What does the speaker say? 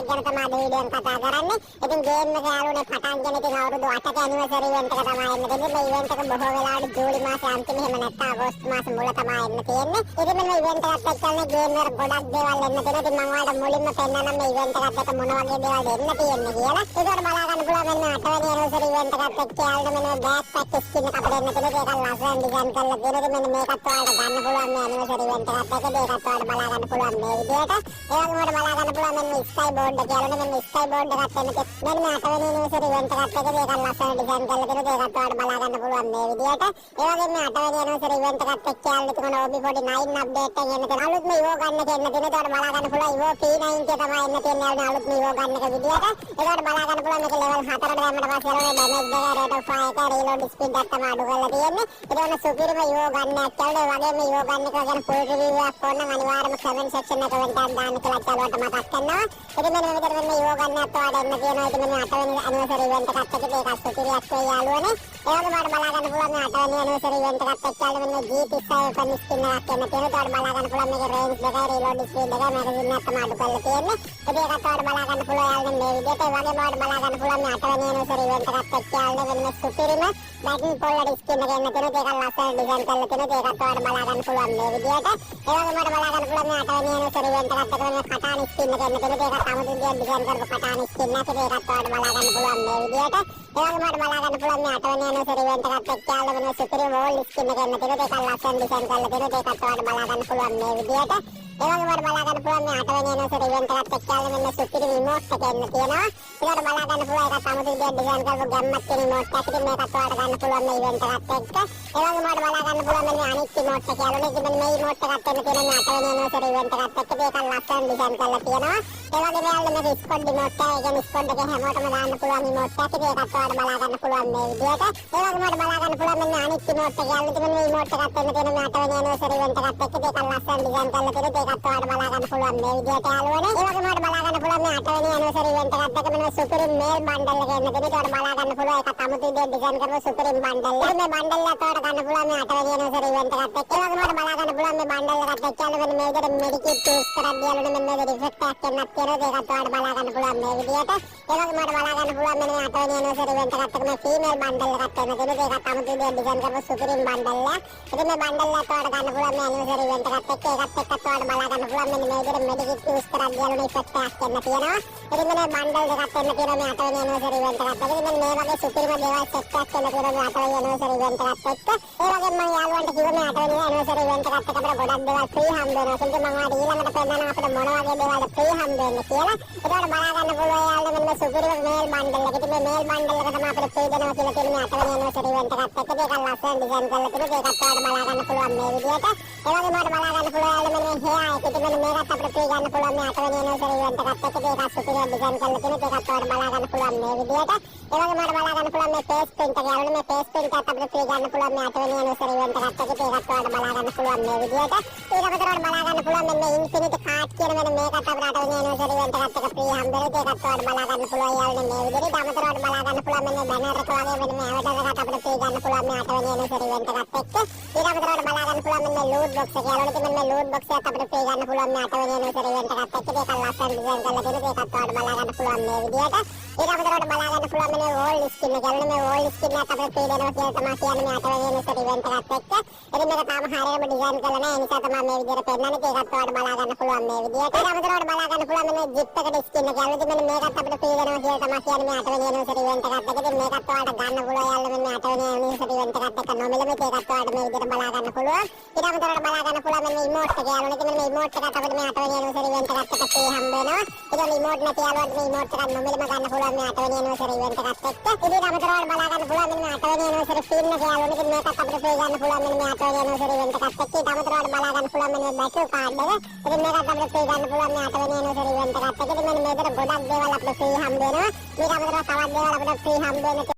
එකක් ගැන තමයි අද වීඩියෝ එක කතා කරන්නේ. ඉතින් ගේම් එක යාළුවනේ පටන් ගෙන ඉතින් අවුරුදු 8ක ඇනිවර්සරි ඉවෙන්ට් එක තමයි එන්න තියෙන්නේ. මේ ඉවෙන්ට් එක බොහෝ වෙලාවට ජූලි මාසේ අන්තිම එහෙම නැත්නම් අගෝස්තු මාසේ මුල තමයි එන්න තියෙන්නේ. ඉතින් මේ ඉවෙන්ට් එකත් එක්කනේ ගේම් වල ගොඩක් දේවල් එන්න තියෙනවා. ඉතින් මම ඔයාලට මුලින්ම පෙන්නන්නම් මේ ඉවෙන්ට් එකත් එක්ක මොන වගේ දේවල් එන්න තියෙන්නේ කියලා. ඒකට බලා ගන්න පුළුවන් මෙන්න 8 වෙනි ඇනිවර්සරි ඉවෙන්ට් එකත් එක්ක යාළුවනේ මෙන්න බෑග් පැක් ස්කින් එක අපිට එන්න තියෙනවා. ඒක ලස්සන ඩිසයින් කරලා තියෙනවා. මෙන්න මේකත් ඔයාලට ගන්න පුළුවන් මේ ඇනිවර්සරි ඉවෙන්ට් එකත් එක්ක. ඒකත් ඔයාලට බලා ගන්න පුළුවන් මේ විදියට. ඒ වගේම බලා ගන්න පුළුවන් මෙන්න ස්කයි බෝඩ් එක යාළුවනේ මෙන්න ස්කයි බෝඩ් එකත් එන්න තියෙනවා. මෙන්න 8 වෙනි ඇනිවර්සරි ඉවෙන්ට් එකත් එක්ක ඒක ලස්සන ඩිසයින් කරලා තියෙනවා. ඒකත් ඔයාලට බලා ගන්න පුළුවන් මේ විදියට. ඒ වගේම මේ 8 වෙනි ඇනිවර්සරි ඉවෙන්ට් එකත් එක්ක යාළුවනේ තිබුණ OB49 අප්ඩේට් එක එන්න තියෙනවා. අලුත්ම ඉවෝ ගන්න එක එන්න තියෙනවා. ඒකට බලා ගන්න පුළුවන් ඉවෝ P90 තමයි එන්න තියෙන්නේ යාළුවනේ අලුත්ම ඉවෝ ගන්න එක විදියට. ඒකට බලා ගන්න පුළුවන් මේක ලෙවල් 4ට දැම්මට පස්සේ යාළුවනේ ඩැමේජ් එක රේට් ඔෆ් ෆයර් එක රීලෝඩ් ස්පීඩ් එක තමයි අඩු කරලා තියෙන්නේ. ඒක වෙන සුපිරිම ඉවෝ ගන්නක් යාළුවනේ. වගේම ඉවෝ ගන්න එක ගැන ෆුල් රිවිව් එකක් ඕන නම් අනිවාර්යයෙන්ම කමෙන්ට් සෙක්ෂන් එක වෙනට දාන්න කියලා යාළුවන්ට මතක් කරනවා. ඉතින් මෙන්න මේ විදිහට මෙන්න ඉවෝ ගන්නත් ඔයාලට එන්න තියෙනවා. ඉතින් මෙන්න 8 වෙනි ඇනිවර්සරි ඉවෙන්ට් එකත් එක්ක ඒක සුපිරියක් වෙයි යාළුවනේ. ඒ වගේම ඔයාලට බලා ගන්න පුළුවන් මේ 8 වෙනි ඇනිවර්සරි ඉවෙන්ට් එකත් එක්ක යාළුවනේ මෙන්න G35 වෙනි ස්කින් එකක් එන්න තියෙනවා. ඒකට බලා ගන්න පුළුවන් මේකේ රේන්ජ් දෙකයි රීලෝඩ් ස්පීඩ් එකයි මැගසින් එක තමයි අඩු කරලා තියෙන්නේ. ඉතින් ඒකත් ඔයාලට බලා ගන්න පුළුවන් යාළුවනේ මේ විදිහට. ඒ වගේම ඔයාලට බලා ගන්න පුළුවන් මේ 8 වෙනි ඇනිවර්සරි ඉවෙන්ට් එකත් එක්ක යාළුවනේ මෙන්න සුපිරිම බැටන් පොල්ලර් ස්කින් එක එන්න තියෙනවා. ඒක ලස්සන ඩිසයින් කරලා තියෙනවා. ඒකත් ඔයාලට බලා ගන්න පුළුවන් මේ විදිහට. ඒ වගේම ඔයාලට බලා ගන්න පුළුවන් මේ 8 වෙනි ඇනිවර්සරි ඉවෙන්ට් එකත් එක්ක මේ කටාන ස්කින් එක එන්න තියෙනවා. ඒකත් අමුතු විදිහට ඩිසයින් කරපු කටාන ස්කින් එකක්. ඒකත් ඔයාලට බලා ගන්න පුළුවන් මේ විදිහට. ඒ වගේම ඔයාලට බලා ගන්න පුළුවන් මේ 8 වෙනි ඇනිවර්සරි ඉවෙන්ට් එකත් එක්ක යාළුවනේ සුපිරිම වෝල් ස්කින් එක එන්න තියෙනවා. ඒක ලස්සන ඩිසයින් කරලා තියෙනවා. ඒකත් ඔයාලට බලා ගන්න පුළුවන් මේ විදිහට. ඒ වගේම ඔයාලට බලා ගන්න පුළුවන් මේ 8 වෙනි ඇනිවර්සරි ඉවෙන්ට් එකත් එක්ක යාළුවනේ මෙන්න සුපිරිම ඉමෝට් එක එන්න තියෙනවා. ඒකට බලා ගන්න පුළුවන් ඒකත් අමුතු විදිහට ඩිසයින් කරපු ගැම්මක් තියෙන ඉමෝට් එකක්. ඉතින් මේකත් ඔයාලට ගන්න පුළුවන් මේ ඉවෙන්ට් එකත් එක්ක. ඒ වගේම ඔයාලට බලා ගන්න පුළුවන් මෙන්න අනිත් ඉමෝට් එක යාළුවනේ. ඉතින් මෙන්න මේ ඉමෝට් එකත් එන්න තියෙන මේ 8 වෙනි ඇනිවර්සරි ඉවෙන්ට් එකත් එක්ක. ඒක ලස්සන ඩිසයින් කරලා තියෙනවා. ඒ වගේම යාළුවනේ මේ ස්කොඩ් ඉමෝට් එක. ඒ කියන්නේ ස්කොඩ් එකේ හැමෝටම දාන්න පුළුවන් ඉමෝට් එකක්. ඒකත් ඔයාලට බලා ගන්න පුළුවන් මේ විදිහට. ඒ වගේම ඔයාලට බලා ගන්න පුළුවන් මෙන්න අනිත් ඉමෝට් එක යාළුවනේ. ඉතින් මේ ඉමෝට් එකත් එන්න තියෙන මේ 8 වෙනි ඇනිවර්සරි ඉවෙන්ට් එකත් එක්ක. ඒක ලස්සන ඩිසයින් කරලා තියෙනවා. ඒකත් ඔයාලට බලා ගන්න පුළුවන් මේ විදිහට යාළුවනේ. ඒ වගේම ඔයාලට බලා ගන්න පුළුවන් මේ 8 වෙනි ඇනිවර්සරි ඉවෙන්ට් එකත් එක්ක මෙන්න සුපිරිම මේල් බන්ඩල් එක එන්න තියෙනවා. ඒකට බලා ගන්න පුළුවන් ඒකත් අමුතු විදිහට ඩිසයින් කරපු සුපිරිම බන්ඩල් එක. මේ බන්ඩල් එකත් ඔයාලට ගන්න පුළුවන් මේ 8 වෙනි ඇනිවර්සරි ඉවෙන්ට් එකත් එක්ක. ඒ වගේම ඔයාලට බලා ගන්න පුළුවන් මේ බන්ඩල් එකත් එක්ක යාළුවනේ මේ විදිහට මෙඩිකිට් යූස් කරද්දී යාළුවනේ මෙන්න මේ ඩිෆෙක්ට් එකක් එන්නත් තියෙනවා. ඒකත් ඔයාලට බලා ගන්න පුළුවන් මේ විදිහට. ඒ වගේම ඔයාලට බලා ගන්න පුළුවන් මෙන්න මේ 8 වෙනි ඇනිවර්සරි ඉවෙන්ට් එකත් එක්ක මේ ෆීමේල් බන්ඩල් එකත් එන්න තියෙනවා. ඒකත් අමුතු විදිහට ඩිසයින් කරපු සුපිරිම බන්ඩල් එකක්. ඉතින් මේ බන්ඩල් එකත් ඔයාලට ගන්න පුළුවන් මේ ඇනිවර්සරි ඉවෙන්ට් එකත් එක්ක. ඒකත් එක්කත් ඔයාලට බලා ගන්න පුළුවන් මෙන්න මේ විදිහට මෙඩිකිට් යූස් කරද්දී යාළුවනේ ඉෆෙක්ට් එකක් එන්න තියෙනවා. ඉතින් මේ බන්ඩල් දෙකක් එන්න තියෙනවා මේ 8 වෙනි ඇනිවර්සරි ඉවෙන්ට් එකත් එක්ක. ඉතින් මේ වගේ සුපිරිම දේවල් සෙට් එකක් එන්න තියෙනවා මේ 8 වෙනි ඇනිවර්සරි ඉවෙන්ට් එකත් එක්ක. ඒ වගේම මම යාළුවන්ට කිව්වා මේ 8 වෙනි ඇනිවර්සරි ඉවෙන්ට් එකත් එක්ක අපිට ගොඩක් දේවල් ෆ්‍රී හම්බ වෙනවා. ඒකෙන් මම ඔයාලට ඊළඟට පෙන්නනවා අපිට මොන වගේ දේවල්ද ෆ්‍රී හම්බ වෙන්නේ කියලා. ඒකට බලා ගන්න පුළුවන් යාළුවනේ මෙන්න සුපිරිම මේල් බන්ඩල් එක. ඉතින් මේ මේල් බන්ඩල් එක තමයි අපිට ෆ්‍රී දෙනවා කියලා තියෙන මේ 8 වෙනි ඇනිවර්සරි ඉවෙන්ට් එකත් එක්ක. ඒක ලස්සන ඩිසයින් කරලා තියෙනවා. ඒකත් ඔයාලට බලා ගන්න පුළුවන් මේ විදිහට. ඒ වගේම ඔයාලට බලා ගන්න පුළුවන් යාළුවනේ මේ හෙයා එක. ඉතින් මෙන්න මේකත් අපිට ෆ්‍රී ගන්න පුළුවන් මේ 8 වෙනි ඇනිවර්සරි ඉවෙන්ට් එකත් එක්ක. ඒක සුපිරිම ඩිසයින් කරලා තියෙනවා. ඒකත් ඔයාලට බලා ගන්න පුළුවන් මේ විදිහට. ඒ වගේම ඔයාලට බලා ගන්න පුළුවන් මේ ෆේස් ප්‍රින්ට් එක. යාළුවනේ මේ ෆේස් ප්‍රින්ට් එකත් අපිට ෆ්‍රී ගන්න පුළුවන් මේ 8 වෙනි ඇනිවර්සරි ඉවෙන්ට් එකත් එක්ක. ඒකත් ඔයාලට බලා ගන්න පුළුවන් මේ විදිහට. ඊට පස්සේ ඔයාලට බලා ගන්න පුළුවන් මෙන්න ඉන්ෆිනිටි කාඩ් කියන මෙන්න මේකත් අපිට 8 වෙනි ඇනිවර්සරි ඉවෙන්ට් එකත් එක්ක ෆ්‍රී හම්බ වෙනවා. ඒකත් ඔයාලට බලා ගන්න පුළුවන් යාළුවනේ මේ විදිහට. ඊට අමතරව ඔයාලට බලා ගන්න පුළුවන් මෙන්න බැනර් එක වගේ මෙන්න මේ අවතාර එකත් අපිට ෆ්‍රී ගන්න පුළුවන් මේ 8 වෙනි ඇනිවර්සරි ඉවෙන්ට් එකත් එක්ක. ඊට අමතරව ඔයාලට බලා ගන්න පුළුවන් මෙන්න ලූට් බොක්ස් එක. යාළුවනේ ඉතින් මෙන්න ලූට් බොක්ස් එකත් අපිට ෆ්‍රී ගන්න පුළුවන් මේ 8 වෙනි ඇනිවර්සරි ඉවෙන්ට් එකත් එක්ක. ඒක ලස්සන ඩිසයින් කරලා තියෙනවා. ඒකත් ඔයාලට බලා ගන්න පුළුවන් මේ විදිහට. ඊට අමතරව ඔයාලට බලා ගන්න පුළුවන් මෙන්න වෝල් ස්කින් එක. යාළුවනේ මේ වෝල් ස්කින් එකත් අපිට ෆ්‍රී දෙනවා කියලා තමයි කියන්නේ මේ 8 වෙනි ඇනිවර්සරි ඉවෙන්ට් එකත් එක්ක. ඉතින් මේක තාම හරියටම ඩිසයින් කරලා නැහැ. ඒ නිසා තමයි මේ විදිහට පෙන්නන්නේ. ඒකත් ඔයාලට බලා ගන්න පුළුවන් මේ විදිහට. ඊට අමතරව ඔයාලට බලා ගන්න පුළුවන් මෙන්න ජිප් එකට ස්කින් එක. යාළුවනේ මෙන්න මේකත් අපිට ෆ්‍රී දෙනවා කියලා තමයි කියන්නේ මේ 8 වෙනි ඇනිවර්සරි ඉවෙන්ට් එකත් එක්ක. ඉතින් මේකත් ඔයාලට ගන්න පුළුවන් යාළුවනේ මේ 8 වෙනි ඇනිවර්සරි ඉවෙන්ට් එකත් එක්ක නොමිලම. ඒකත් ඔයාලට මේ විදිහට බලා ගන්න පුළුවන්. ඊට අමතරව බලා ගන්න පුළුවන් මෙන්න ඉමෝට් එක. යාළුවනේ ඉතින් මේ ඉමෝට් එකත් අපිට මේ 8 වෙනි ඇනිවර්සරි ඉවෙන්ට් එකත් එක්ක ෆ්‍රී හම්බ වෙනවා. ඉතින් ඉමෝට් නැති යාළුවන්ට මේ ඉමෝට් එකත් නොමිලම ගන්න පුළුවන් මේ 8 වෙනි ඇනිවර්සරි ඉවෙන්ට් එකත් එක්ක. ඉතින් අමතරව බලා ගන්න පුළුවන් මෙන්න 8 වෙනි ඇනිවර්සරි ෆිල්ම් එක. යාළුවනේ ඉතින් මේකත් අපිට ෆ්‍රී ගන්න පුළුවන් මෙන්න මේ 8 වෙනි ඇනිවර්සරි ඉවෙන්ට් එකත් එක්ක. ඊට අමතරව බලා ගන්න පුළුවන් මෙන්න බැටල් කාඩ් එක. ඉතින් මේකත් අපිට ෆ්‍රී ගන්න පුළුවන් මේ 8 වෙනි ඇනිවර්සරි ඉවෙන්ට් එකත් එක්ක. ඉතින් මෙන්න මේකට ගොඩක් දේවල් අපිට ෆ්‍රී හම්බ වෙනවා. ඊට අමතරව තවත් දේවල් අපිට ෆ්‍රී හම්බ වෙන